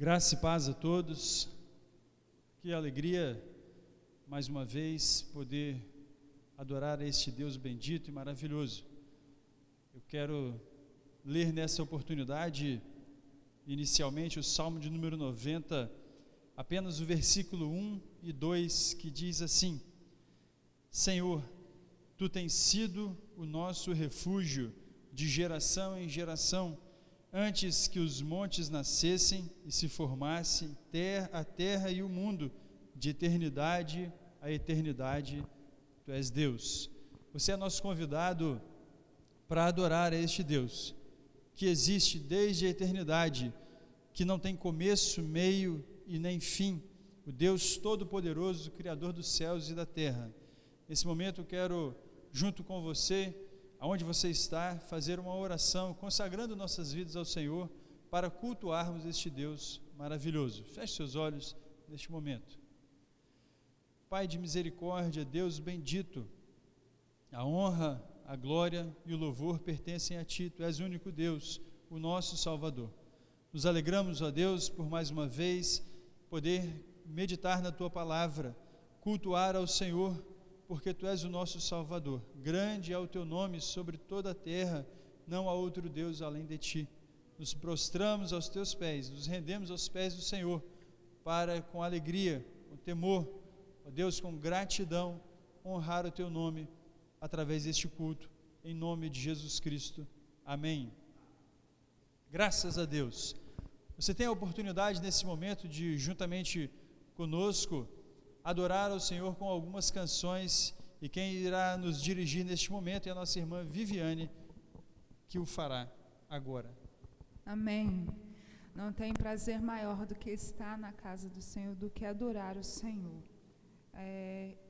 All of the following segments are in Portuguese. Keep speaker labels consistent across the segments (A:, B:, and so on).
A: Graça e paz a todos. Que alegria, mais uma vez, poder adorar a este Deus bendito e maravilhoso. Eu quero ler nessa oportunidade, inicialmente, o Salmo de número 90, apenas o versículo 1 e 2, que diz assim: Senhor, Tu tens sido o nosso refúgio de geração em geração, antes que os montes nascessem e se formassem, a terra e o mundo, de eternidade a eternidade, Tu és Deus. Você é nosso convidado para adorar a este Deus, que existe desde a eternidade, que não tem começo, meio e nem fim, o Deus Todo-Poderoso, Criador dos céus e da terra. Nesse momento eu quero, junto com você, aonde você está, fazer uma oração, consagrando nossas vidas ao Senhor, para cultuarmos este Deus maravilhoso. Feche seus olhos neste momento. Pai de misericórdia, Deus bendito, a honra, a glória e o louvor pertencem a Ti. Tu és o único Deus, o nosso Salvador. Nos alegramos, ó Deus, por mais uma vez poder meditar na Tua palavra, cultuar ao Senhor, porque Tu és o nosso Salvador. Grande é o Teu nome sobre toda a terra, não há outro Deus além de Ti. Nos prostramos aos Teus pés, nos rendemos aos pés do Senhor, para com alegria, com temor, ó Deus, com gratidão, honrar o Teu nome, através deste culto, em nome de Jesus Cristo. Amém. Graças a Deus. Você tem a oportunidade nesse momento de, juntamente conosco, adorar ao Senhor com algumas canções, e quem irá nos dirigir neste momento é a nossa irmã Viviane, que o fará agora.
B: Amém. Não tem prazer maior do que estar na casa do Senhor, do que adorar o Senhor.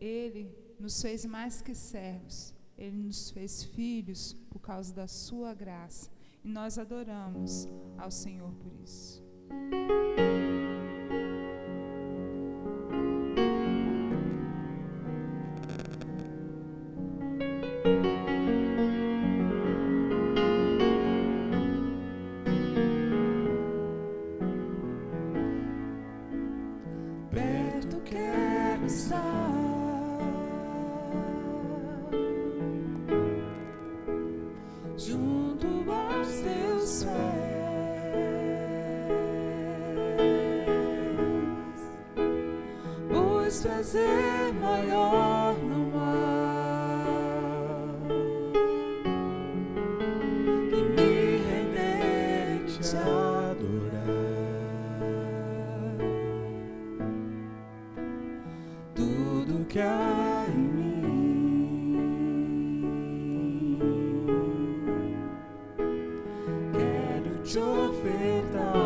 B: Ele nos fez mais que servos, Ele nos fez filhos por causa da sua graça, e nós adoramos ao Senhor por isso.
C: Perto quero estar, junto aos Teus pés, pois prazer maior não há que me render e Te adorar. Tudo que há em mim quero Te ofertar,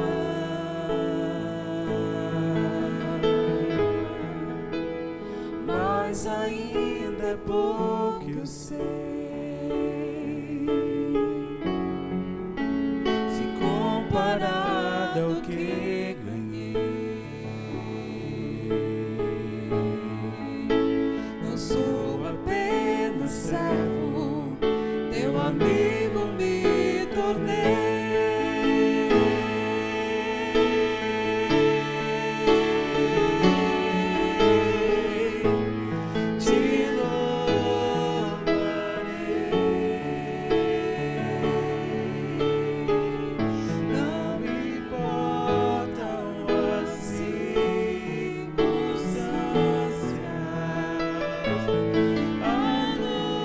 C: mas ainda é pouco eu sei, se comparado ao que ganhei. Não sou apenas servo, Teu amigo me tornei. Te louvarei. Não importam as circunstâncias, adorarei.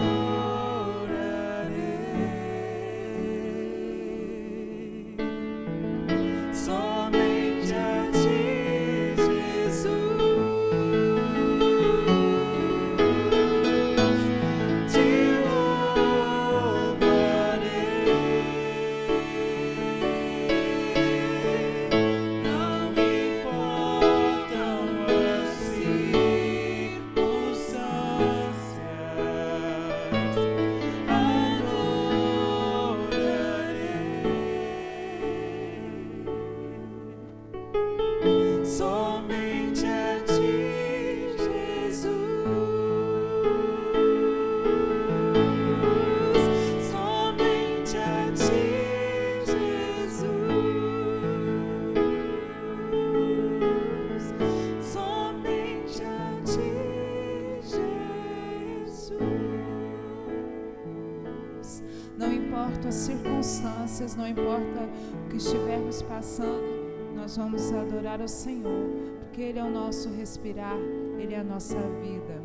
B: Não importa as circunstâncias, não importa o que estivermos passando, nós vamos adorar ao Senhor, porque Ele é o nosso respirar, Ele é a nossa vida.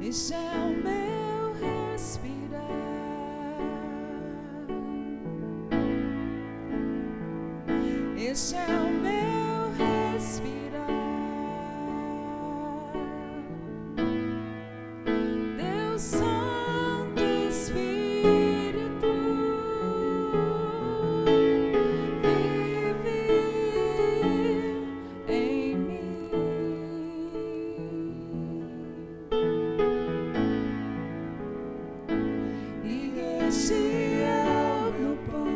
B: Este é o meu respirar, este é o meu respirar. Deus Santo Espírito, vive em mim. E este é o meu pão,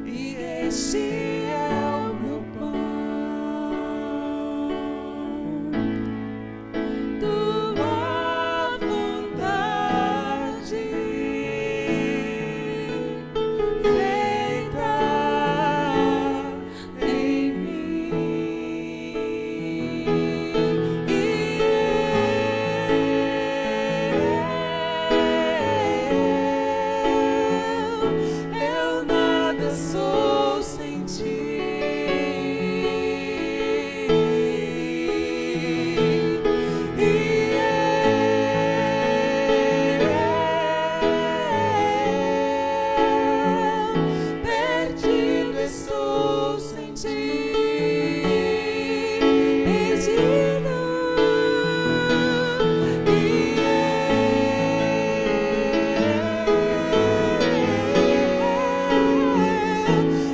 B: e este é o meu pão, tua vontade feita em mim. Eu nada sou sem ti. Perdido estou sem ti. Perdido.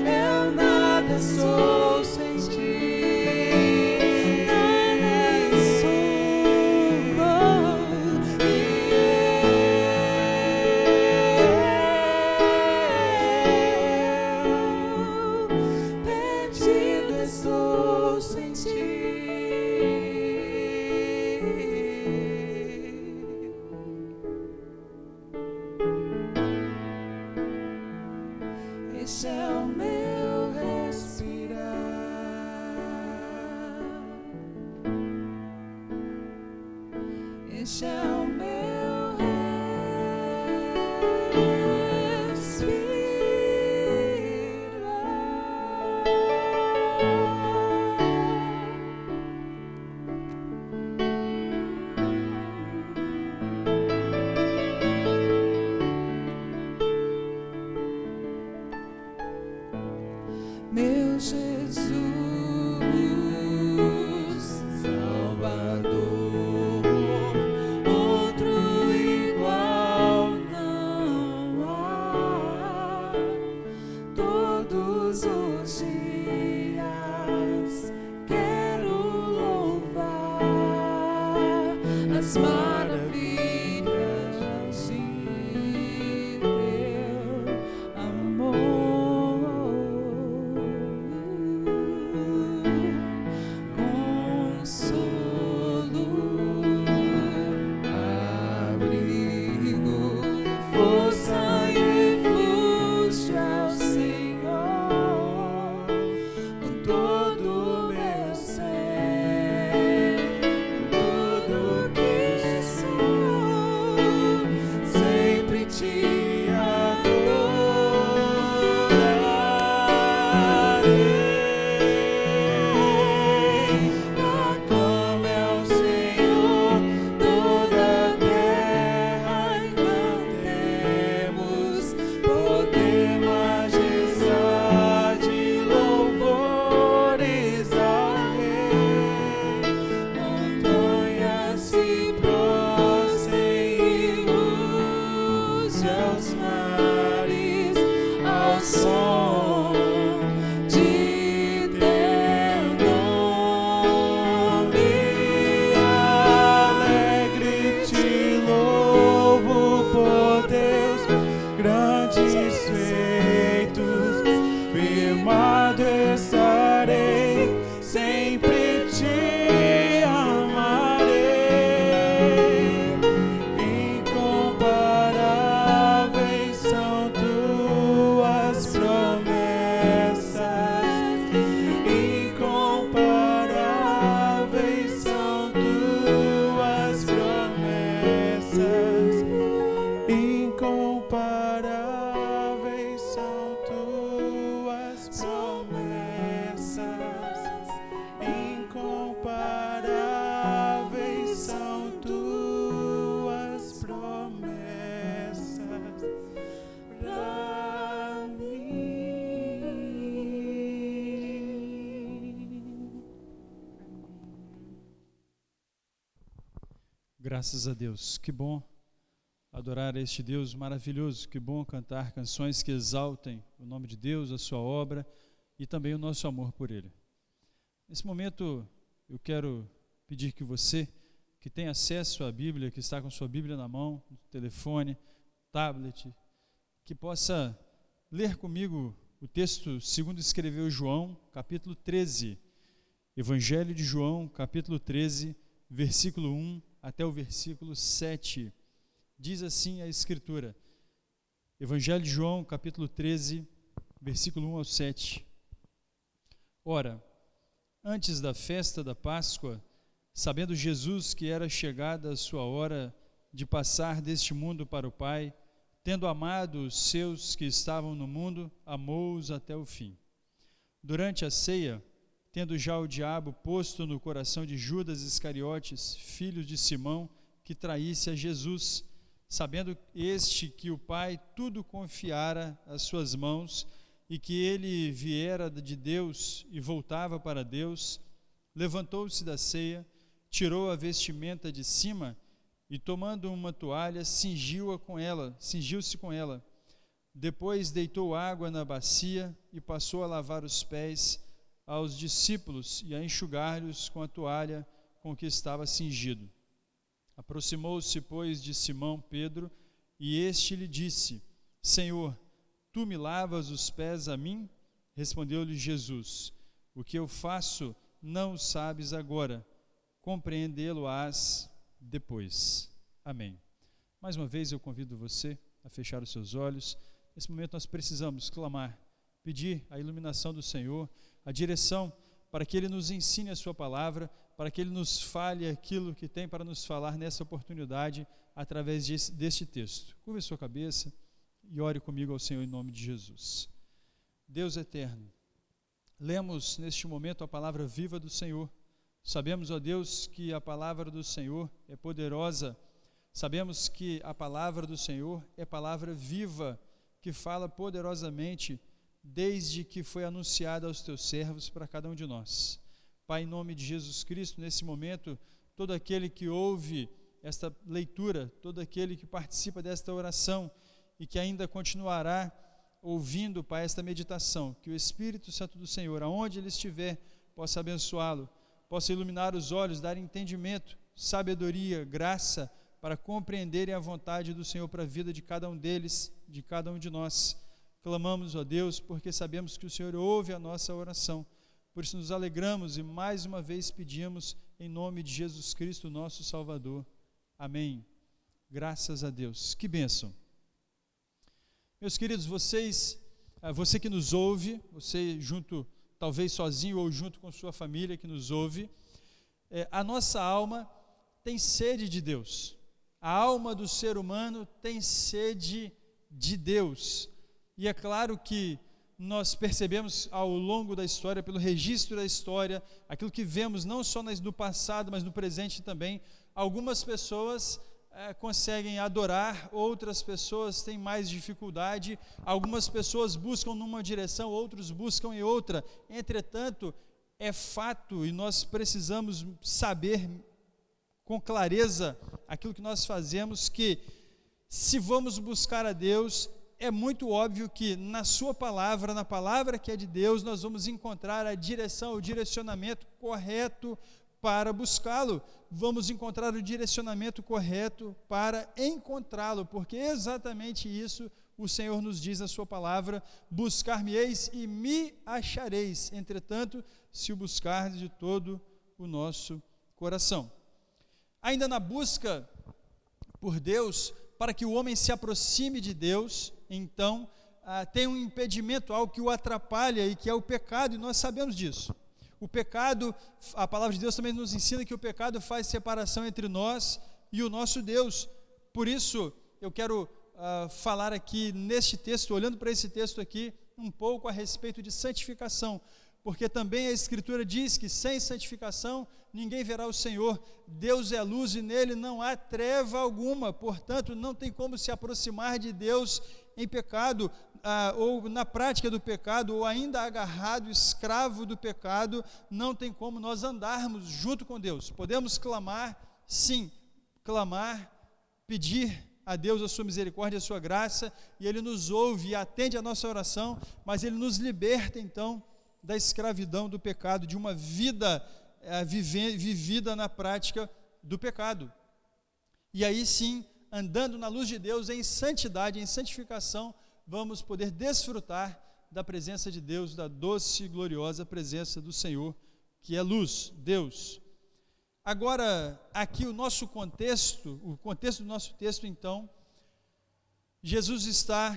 B: Eu nada sou sem ti, nada sou. Perdido estou sem ti. Este é o meu respirar, este é o meu meu Jesus, Salvador, oh
A: Graças a Deus. Que bom adorar a este Deus maravilhoso. Que bom cantar canções que exaltem o nome de Deus, a sua obra e também o nosso amor por Ele. Nesse momento, eu quero pedir que você, que tem acesso à Bíblia, que está com sua Bíblia na mão, no telefone, tablet, que possa ler comigo o texto segundo escreveu João, capítulo 13. Evangelho de João, capítulo 13, versículo 1 até o versículo 7. Diz assim a Escritura. Evangelho de João, capítulo 13, versículo 1 ao 7. Ora, antes da festa da Páscoa, sabendo Jesus que era chegada a sua hora de passar deste mundo para o Pai, tendo amado os seus que estavam no mundo, amou-os até o fim. Durante a ceia, tendo já o diabo posto no coração de Judas Iscariotes, filho de Simão, que traísse a Jesus, sabendo este que o Pai tudo confiara às suas mãos, e que ele viera de Deus e voltava para Deus, levantou-se da ceia, tirou a vestimenta de cima e, tomando uma toalha, cingiu-se com ela. Depois deitou água na bacia e passou a lavar os pés aos discípulos e a enxugar-lhes com a toalha com que estava cingido. Aproximou-se, pois, de Simão Pedro, e este lhe disse: Senhor, tu me lavas os pés a mim? Respondeu-lhe Jesus: O que eu faço não sabes agora, compreendê-lo-ás depois. Amém. Mais uma vez eu convido você a fechar os seus olhos. Nesse momento nós precisamos clamar, pedir a iluminação do Senhor, a direção para que Ele nos ensine a sua palavra, para que Ele nos fale aquilo que tem para nos falar nessa oportunidade através deste texto. Curve sua cabeça e ore comigo ao Senhor em nome de Jesus. Deus eterno, lemos neste momento a palavra viva do Senhor. Sabemos, ó Deus, que a palavra do Senhor é poderosa. Sabemos que a palavra do Senhor é palavra viva, que fala poderosamente desde que foi anunciada aos teus servos para cada um de nós. Pai, em nome de Jesus Cristo, nesse momento, todo aquele que ouve esta leitura, todo aquele que participa desta oração e que ainda continuará ouvindo, Pai, esta meditação, que o Espírito Santo do Senhor, aonde ele estiver, possa abençoá-lo, possa iluminar os olhos, dar entendimento, sabedoria, graça, para compreenderem a vontade do Senhor para a vida de cada um deles, de cada um de nós. Clamamos, ó Deus, porque sabemos que o Senhor ouve a nossa oração. Por isso nos alegramos e mais uma vez pedimos em nome de Jesus Cristo, nosso Salvador. Amém. Graças a Deus. Que bênção. Meus queridos, você que nos ouve, você junto, talvez sozinho ou junto com sua família que nos ouve, a nossa alma tem sede de Deus. A alma do ser humano tem sede de Deus. E é claro que nós percebemos ao longo da história, pelo registro da história, aquilo que vemos não só no passado, mas no presente também, algumas pessoas conseguem adorar, outras pessoas têm mais dificuldade, algumas pessoas buscam numa direção, outros buscam em outra. Entretanto, é fato e nós precisamos saber com clareza aquilo que nós fazemos, que se vamos buscar a Deus, é muito óbvio que na sua palavra, na palavra que é de Deus, nós vamos encontrar a direção, o direcionamento correto para buscá-lo. Vamos encontrar o direcionamento correto para encontrá-lo, porque é exatamente isso o Senhor nos diz na sua palavra: buscar-me-eis e me achareis, entretanto, se o buscardes de todo o nosso coração. Ainda na busca por Deus, para que o homem se aproxime de Deus, então tem um impedimento, algo que o atrapalha, e que é o pecado, e nós sabemos disso. O pecado, a palavra de Deus também nos ensina que o pecado faz separação entre nós e o nosso Deus. Por isso, eu quero falar aqui neste texto, olhando para esse texto aqui, um pouco a respeito de santificação, porque também a Escritura diz que sem santificação ninguém verá o Senhor. Deus é luz e nele não há treva alguma, portanto não tem como se aproximar de Deus em pecado, ou na prática do pecado, ou ainda agarrado, escravo do pecado. Não tem como nós andarmos junto com Deus. Podemos clamar, sim, clamar, pedir a Deus a sua misericórdia, a sua graça, e Ele nos ouve e atende a nossa oração, mas Ele nos liberta então da escravidão do pecado, de uma vida vivida na prática do pecado. E aí sim, andando na luz de Deus, em santidade, em santificação, vamos poder desfrutar da presença de Deus, da doce e gloriosa presença do Senhor, que é luz, Deus. Agora, aqui o contexto do nosso texto, então, Jesus está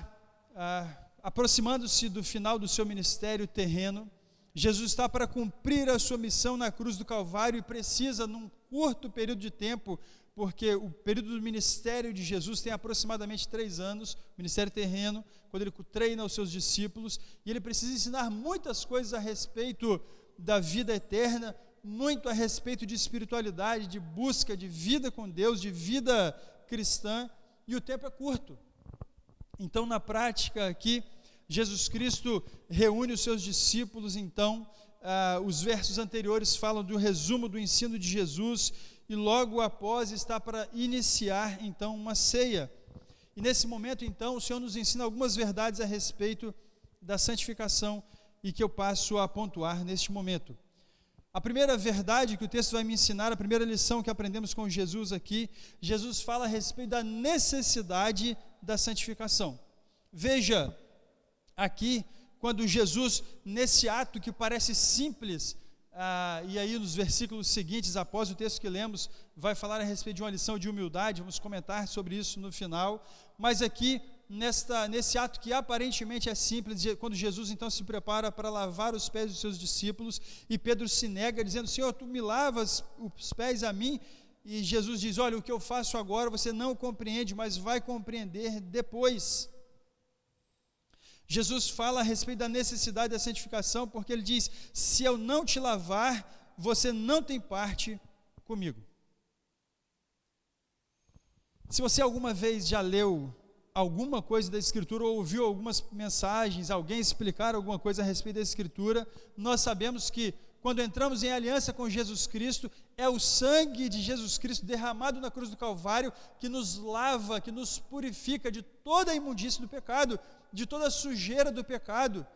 A: aproximando-se do final do seu ministério terreno. Jesus está para cumprir a sua missão na cruz do Calvário e precisa, num curto período de tempo, porque o período do ministério de Jesus tem aproximadamente 3 anos, o ministério terreno, quando ele treina os seus discípulos, e ele precisa ensinar muitas coisas a respeito da vida eterna, muito a respeito de espiritualidade, de busca, de vida com Deus, de vida cristã, e o tempo é curto. Então, na prática aqui, Jesus Cristo reúne os seus discípulos, então, os versos anteriores falam do resumo do ensino de Jesus, e logo após está para iniciar, então, uma ceia. E nesse momento, então, o Senhor nos ensina algumas verdades a respeito da santificação, e que eu passo a pontuar neste momento. A primeira verdade que o texto vai me ensinar, a primeira lição que aprendemos com Jesus aqui, Jesus fala a respeito da necessidade da santificação. Veja, aqui, quando Jesus, nesse ato que parece simples, e aí nos versículos seguintes, após o texto que lemos, vai falar a respeito de uma lição de humildade, vamos comentar sobre isso no final, mas aqui, nesse ato que aparentemente é simples, quando Jesus então se prepara para lavar os pés dos seus discípulos, e Pedro se nega, dizendo: Senhor, tu me lavas os pés a mim? E Jesus diz: olha, o que eu faço agora você não compreende, mas vai compreender depois. Jesus fala a respeito da necessidade da santificação, porque ele diz: se eu não te lavar, você não tem parte comigo. Se você alguma vez já leu alguma coisa da Escritura, ou ouviu algumas mensagens, alguém explicar alguma coisa a respeito da Escritura, nós sabemos que quando entramos em aliança com Jesus Cristo, é o sangue de Jesus Cristo derramado na cruz do Calvário que nos lava, que nos purifica de toda a imundície do pecado, de toda a sujeira do pecado,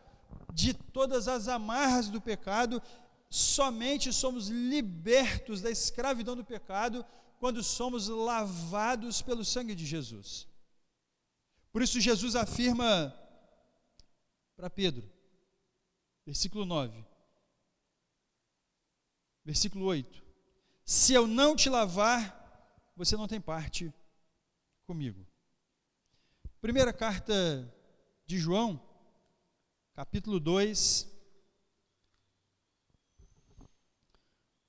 A: de todas as amarras do pecado. Somente somos libertos da escravidão do pecado quando somos lavados pelo sangue de Jesus. Por isso Jesus afirma para Pedro, versículo 9, versículo 8, se eu não te lavar, você não tem parte comigo. Primeira carta de João, capítulo 2,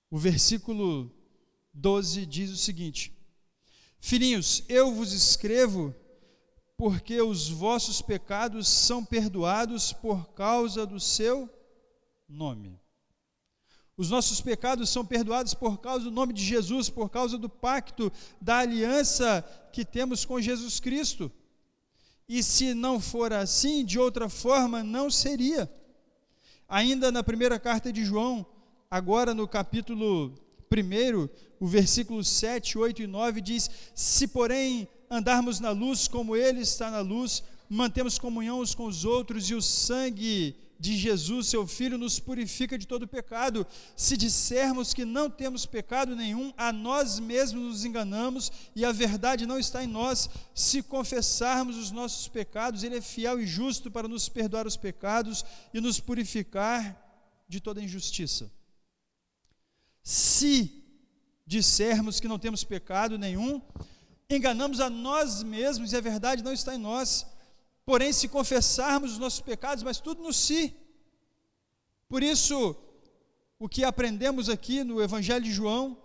A: o versículo 12 diz o seguinte: filhinhos, eu vos escrevo porque os vossos pecados são perdoados por causa do seu nome. Os nossos pecados são perdoados por causa do nome de Jesus, por causa do pacto, da aliança que temos com Jesus Cristo. E se não for assim, de outra forma não seria. Ainda na primeira carta de João, agora no capítulo 1, o versículo 7, 8 e 9 diz: se porém andarmos na luz como Ele está na luz, mantemos comunhão uns com os outros, e o sangue de Jesus, seu Filho, nos purifica de todo pecado. Se dissermos que não temos pecado nenhum, a nós mesmos nos enganamos, e a verdade não está em nós. Se confessarmos os nossos pecados, Ele é fiel e justo para nos perdoar os pecados e nos purificar de toda injustiça. Se dissermos que não temos pecado nenhum, enganamos a nós mesmos e a verdade não está em nós. Porém, se confessarmos os nossos pecados, mas tudo no si. Por isso, o que aprendemos aqui no Evangelho de João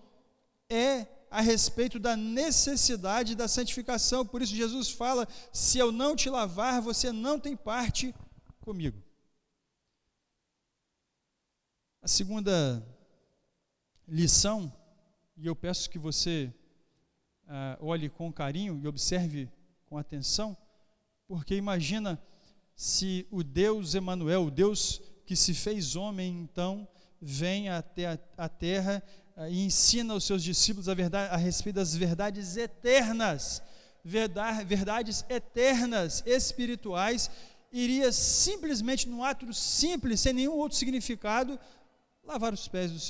A: é a respeito da necessidade da santificação. Por isso Jesus fala: se eu não te lavar, você não tem parte comigo. A segunda lição, e eu peço que você olhe com carinho e observe com atenção, porque imagina se o Deus Emanuel, o Deus que se fez homem, então, vem até a terra e ensina aos seus discípulos a respeito das verdades eternas, verdades eternas, espirituais, iria simplesmente, num ato simples, sem nenhum outro significado, lavar os pés dos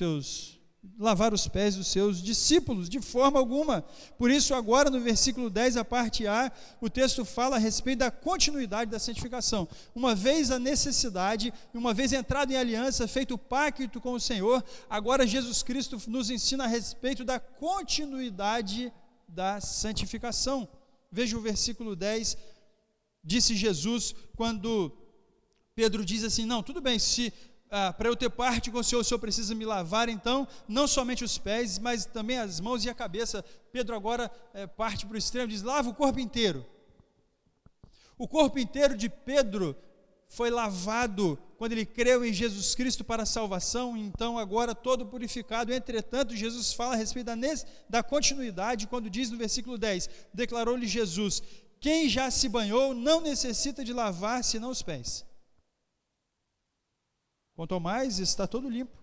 A: seus discípulos, de forma alguma. Por isso, agora no versículo 10, a parte A, o texto fala a respeito da continuidade da santificação. Uma vez a necessidade, uma vez entrado em aliança, feito o pacto com o Senhor, agora Jesus Cristo nos ensina a respeito da continuidade da santificação. Veja o versículo 10, disse Jesus, quando Pedro diz assim, não, tudo bem, se para eu ter parte com o Senhor precisa me lavar, então, não somente os pés, mas também as mãos e a cabeça. Pedro agora parte para o extremo, diz, lava o corpo inteiro. O corpo inteiro de Pedro foi lavado quando ele creu em Jesus Cristo para a salvação, então agora todo purificado. Entretanto, Jesus fala a respeito da continuidade, quando diz no versículo 10, declarou-lhe Jesus, quem já se banhou não necessita de lavar senão os pés. Quanto ao mais, está todo limpo.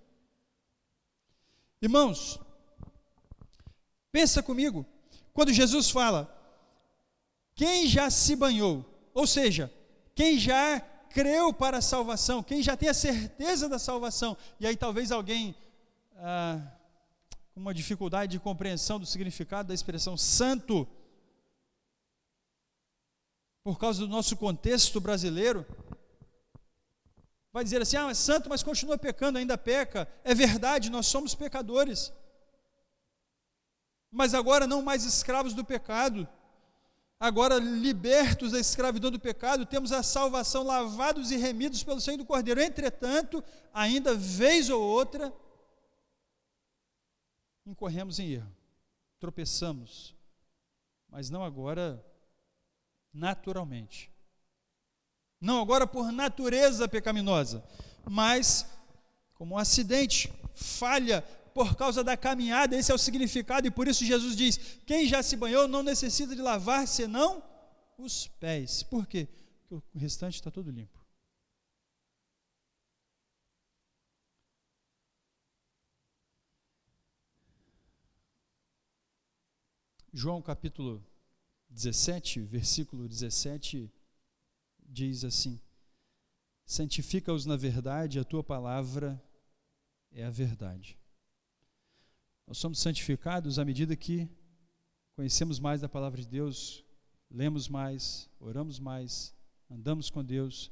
A: Irmãos, pensa comigo, quando Jesus fala, quem já se banhou, ou seja, quem já creu para a salvação, quem já tem a certeza da salvação, e aí talvez alguém com uma dificuldade de compreensão do significado da expressão santo, por causa do nosso contexto brasileiro, vai dizer assim, é santo, mas continua pecando, ainda peca. É verdade, nós somos pecadores. Mas agora não mais escravos do pecado. Agora libertos da escravidão do pecado, temos a salvação, lavados e remidos pelo sangue do Cordeiro. Entretanto, ainda vez ou outra, incorremos em erro. Tropeçamos. Mas não agora naturalmente. Não agora por natureza pecaminosa, mas como um acidente, falha por causa da caminhada. Esse é o significado, e por isso Jesus diz, quem já se banhou não necessita de lavar senão os pés. Por quê? Porque o restante está todo limpo. João capítulo 17, versículo 17, diz assim, santifica-os na verdade, a tua palavra é a verdade. Nós somos santificados à medida que conhecemos mais da palavra de Deus, lemos mais, oramos mais, andamos com Deus.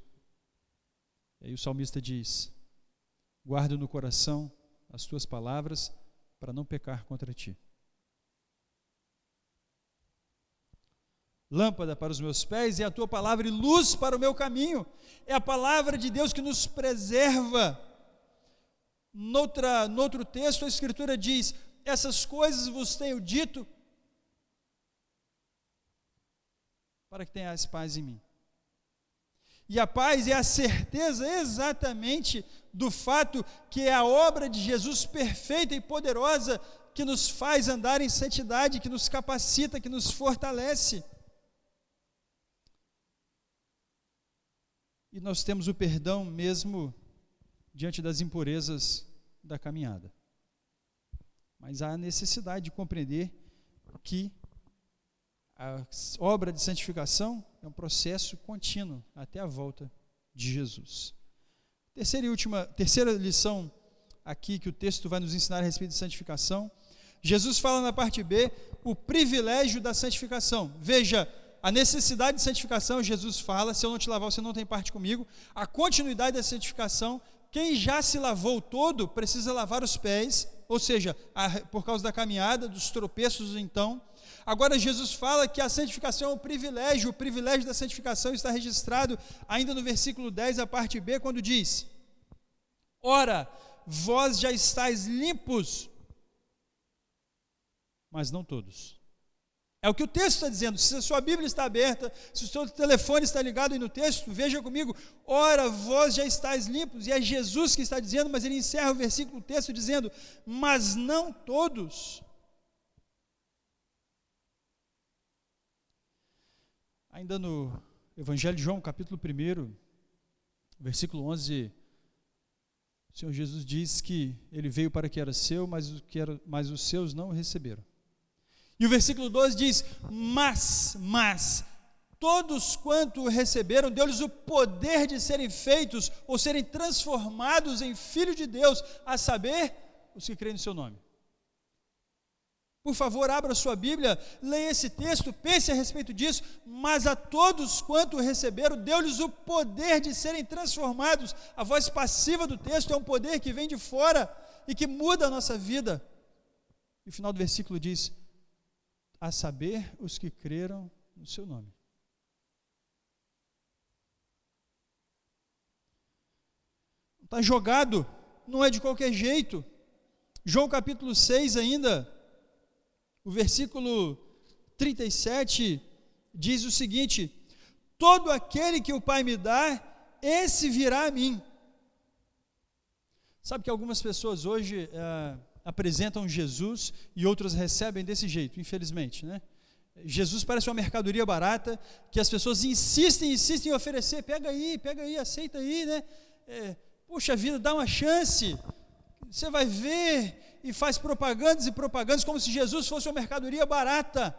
A: E aí o salmista diz, guarda no coração as tuas palavras para não pecar contra ti. Lâmpada para os meus pés é a tua palavra e luz para o meu caminho. É a palavra de Deus que nos preserva. No outro texto, a Escritura diz, essas coisas vos tenho dito para que tenhais paz em mim. E a paz é a certeza exatamente do fato que é a obra de Jesus perfeita e poderosa que nos faz andar em santidade, que nos capacita, que nos fortalece. E nós temos o perdão mesmo diante das impurezas da caminhada. Mas há necessidade de compreender que a obra de santificação é um processo contínuo até a volta de Jesus. Terceira lição aqui que o texto vai nos ensinar a respeito de santificação. Jesus fala na parte B o privilégio da santificação. Veja, a necessidade de santificação, Jesus fala, se eu não te lavar, você não tem parte comigo. A continuidade da santificação, quem já se lavou todo, precisa lavar os pés, ou seja, por causa da caminhada, dos tropeços então. Agora Jesus fala que a santificação é um privilégio, o privilégio da santificação está registrado ainda no versículo 10, a parte B, quando diz, ora, vós já estáis limpos, mas não todos. É o que o texto está dizendo. Se a sua Bíblia está aberta, se o seu telefone está ligado aí no texto, veja comigo, ora, vós já estáis limpos, e é Jesus que está dizendo, mas ele encerra o versículo, o texto dizendo, mas não todos. Ainda no Evangelho de João, capítulo 1, versículo 11, O Senhor Jesus diz que ele veio para que era seu, mas os seus não o receberam. E o versículo 12 diz: mas todos quanto o receberam, deu-lhes o poder de serem feitos ou serem transformados em filhos de Deus, a saber, os que creem no seu nome. Por favor, abra sua Bíblia, leia esse texto, pense a respeito disso. Mas a todos quanto receberam, deu-lhes o poder de serem transformados. A voz passiva do texto é um poder que vem de fora e que muda a nossa vida. E o final do versículo diz: a saber, os que creram no seu nome. Não está jogado, não é de qualquer jeito. João capítulo 6 ainda, o versículo 37 diz o seguinte: todo aquele que o Pai me dá, esse virá a mim. Sabe que algumas pessoas hoje apresentam Jesus e outras recebem desse jeito, infelizmente, né? Jesus parece uma mercadoria barata que as pessoas insistem em oferecer. Pega aí, aceita aí, né? Puxa vida, dá uma chance. Você vai ver, e faz propagandas e propagandas como se Jesus fosse uma mercadoria barata.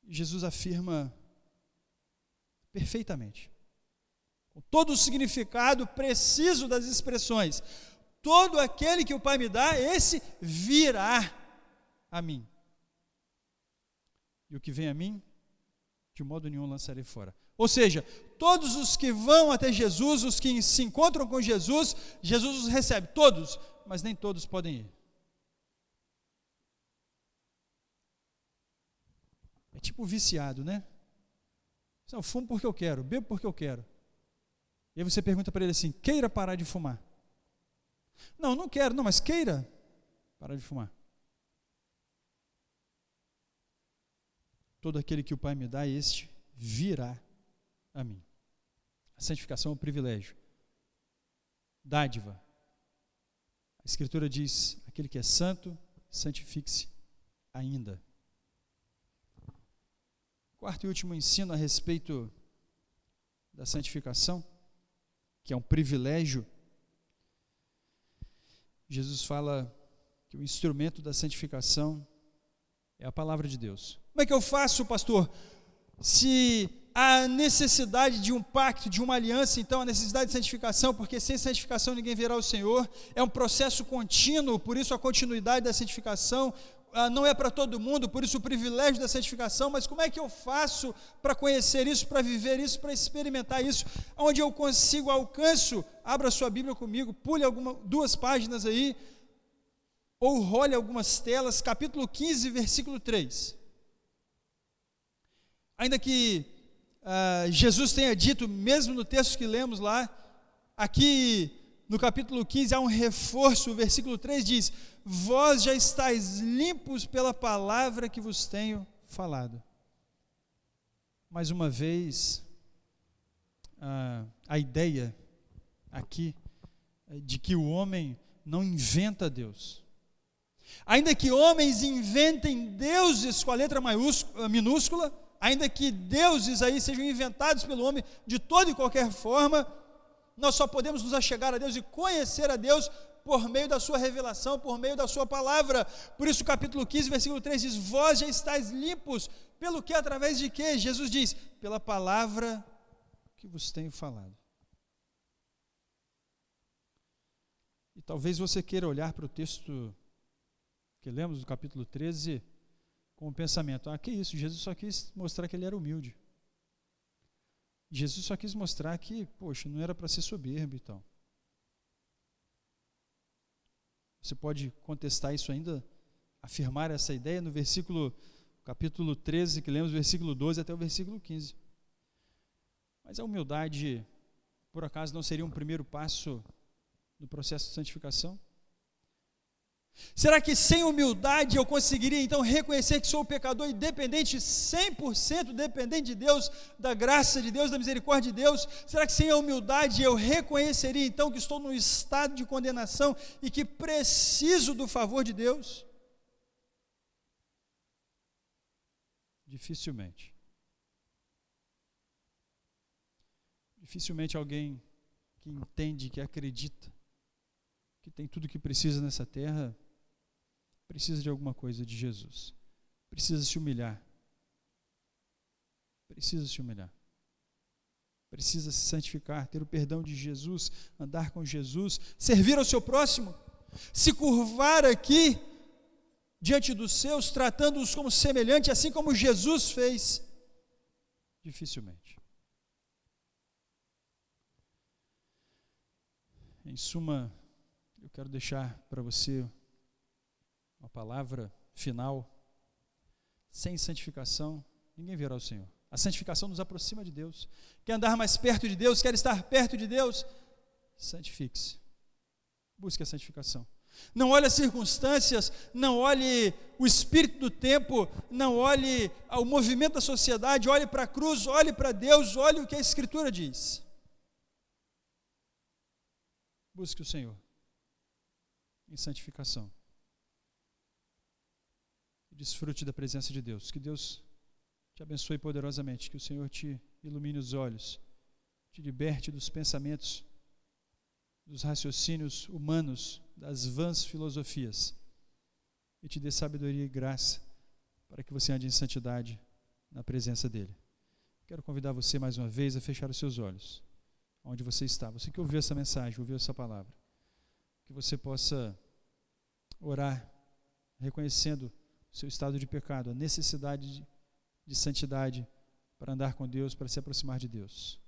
A: Jesus afirma perfeitamente, com todo o significado preciso das expressões: todo aquele que o Pai me dá, esse virá a mim. E o que vem a mim, de modo nenhum lançarei fora. Ou seja, todos os que vão até Jesus, os que se encontram com Jesus, Jesus os recebe, todos, mas nem todos podem ir. É tipo viciado, né? Eu fumo porque eu quero, bebo porque eu quero. E aí você pergunta para ele assim: queira parar de fumar? Não quero, mas queira parar de fumar. Todo aquele que o Pai me dá, este virá a mim. A santificação é um privilégio, dádiva. A Escritura diz: aquele que é santo, santifique-se ainda. Quarto e último ensino a respeito da santificação, que é um privilégio. Jesus fala que o instrumento da santificação é a palavra de Deus. Como é que eu faço, pastor? Se há necessidade de um pacto, de uma aliança, então a necessidade de santificação, porque sem santificação ninguém verá o Senhor. É um processo contínuo, por isso a continuidade da santificação. Não é para todo mundo, por isso o privilégio da santificação. Mas como é que eu faço para conhecer isso, para viver isso, para experimentar isso? Onde eu consigo, alcanço? Abra sua Bíblia comigo, pule 2 páginas aí, ou role algumas telas, capítulo 15, versículo 3. Ainda que Jesus tenha dito, mesmo no texto que lemos lá, aqui no capítulo 15 há um reforço. O versículo 3 diz: vós já estáis limpos pela palavra que vos tenho falado. Mais uma vez, a ideia aqui de que o homem não inventa Deus. Ainda que homens inventem deuses com a letra minúscula, ainda que deuses aí sejam inventados pelo homem de toda e qualquer forma, nós só podemos nos achegar a Deus e conhecer a Deus por meio da sua revelação, por meio da sua palavra. Por isso o capítulo 15, versículo 3 diz: vós já estáis limpos, pelo que, através de quê? Jesus diz: pela palavra que vos tenho falado. E talvez você queira olhar para o texto que lemos do capítulo 13 com o pensamento: que isso, Jesus só quis mostrar que ele era humilde. Jesus só quis mostrar que, poxa, não era para ser soberbo e tal. Você pode contestar isso ainda, afirmar essa ideia no capítulo 13, que lemos, versículo 12 até o versículo 15. Mas a humildade, por acaso, não seria um primeiro passo no processo de santificação? Será que sem humildade eu conseguiria então reconhecer que sou um pecador independente, 100% dependente de Deus, da graça de Deus, da misericórdia de Deus? Será que sem a humildade eu reconheceria então que estou num estado de condenação e que preciso do favor de Deus? Dificilmente. Dificilmente alguém que entende, que acredita, que tem tudo o que precisa nessa terra, precisa de alguma coisa de Jesus. Precisa se humilhar. Precisa se humilhar. Precisa se santificar, ter o perdão de Jesus, andar com Jesus, servir ao seu próximo, se curvar aqui diante dos seus, tratando-os como semelhante, assim como Jesus fez. Dificilmente. Em suma, eu quero deixar para você uma palavra final. Sem santificação, ninguém verá o Senhor. A santificação nos aproxima de Deus. Quer andar mais perto de Deus, quer estar perto de Deus, santifique-se. Busque a santificação. Não olhe as circunstâncias, não olhe o espírito do tempo, não olhe o movimento da sociedade, olhe para a cruz, olhe para Deus, olhe o que a Escritura diz. Busque o Senhor em santificação. Desfrute da presença de Deus. Que Deus te abençoe poderosamente. Que o Senhor te ilumine os olhos, te liberte dos pensamentos, dos raciocínios humanos, das vãs filosofias, e te dê sabedoria e graça para que você ande em santidade na presença dEle. Quero convidar você mais uma vez a fechar os seus olhos, onde você está. Você que ouviu essa mensagem, ouviu essa palavra, que você possa orar, reconhecendo o seu estado de pecado, a necessidade de santidade para andar com Deus, para se aproximar de Deus.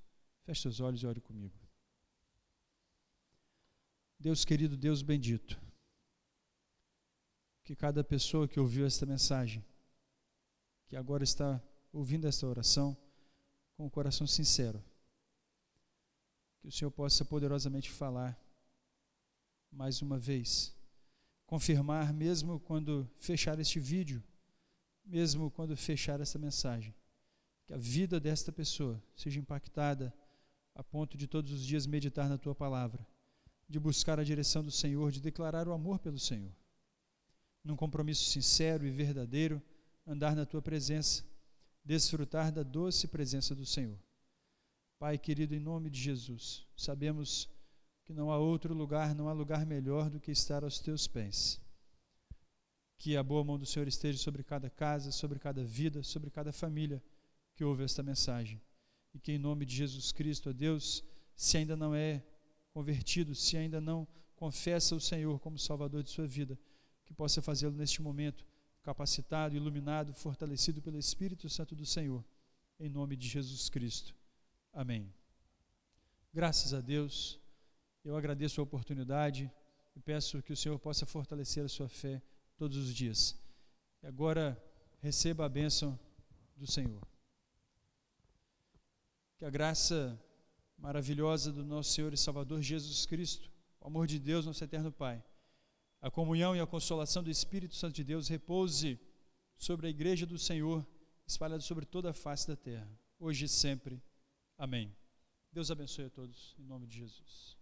A: Feche seus olhos e ore comigo. Deus querido, Deus bendito, que cada pessoa que ouviu esta mensagem, que agora está ouvindo esta oração, com o coração sincero, que o Senhor possa poderosamente falar mais uma vez, confirmar mesmo quando fechar este vídeo, mesmo quando fechar essa mensagem, que a vida desta pessoa seja impactada a ponto de todos os dias meditar na Tua palavra, de buscar a direção do Senhor, de declarar o amor pelo Senhor, num compromisso sincero e verdadeiro, andar na Tua presença, desfrutar da doce presença do Senhor. Pai querido, em nome de Jesus, sabemos que não há outro lugar, não há lugar melhor do que estar aos Teus pés. Que a boa mão do Senhor esteja sobre cada casa, sobre cada vida, sobre cada família que ouve esta mensagem. E que em nome de Jesus Cristo, ó Deus, se ainda não é convertido, se ainda não confessa o Senhor como Salvador de sua vida, que possa fazê-lo neste momento, capacitado, iluminado, fortalecido pelo Espírito Santo do Senhor, em nome de Jesus Cristo. Amém. Graças a Deus, eu agradeço a oportunidade e peço que o Senhor possa fortalecer a sua fé todos os dias. E agora, receba a bênção do Senhor. Que a graça maravilhosa do nosso Senhor e Salvador Jesus Cristo, o amor de Deus, nosso eterno Pai, a comunhão e a consolação do Espírito Santo de Deus repouse sobre a igreja do Senhor, espalhada sobre toda a face da terra, hoje e sempre. Amém. Deus abençoe a todos, em nome de Jesus.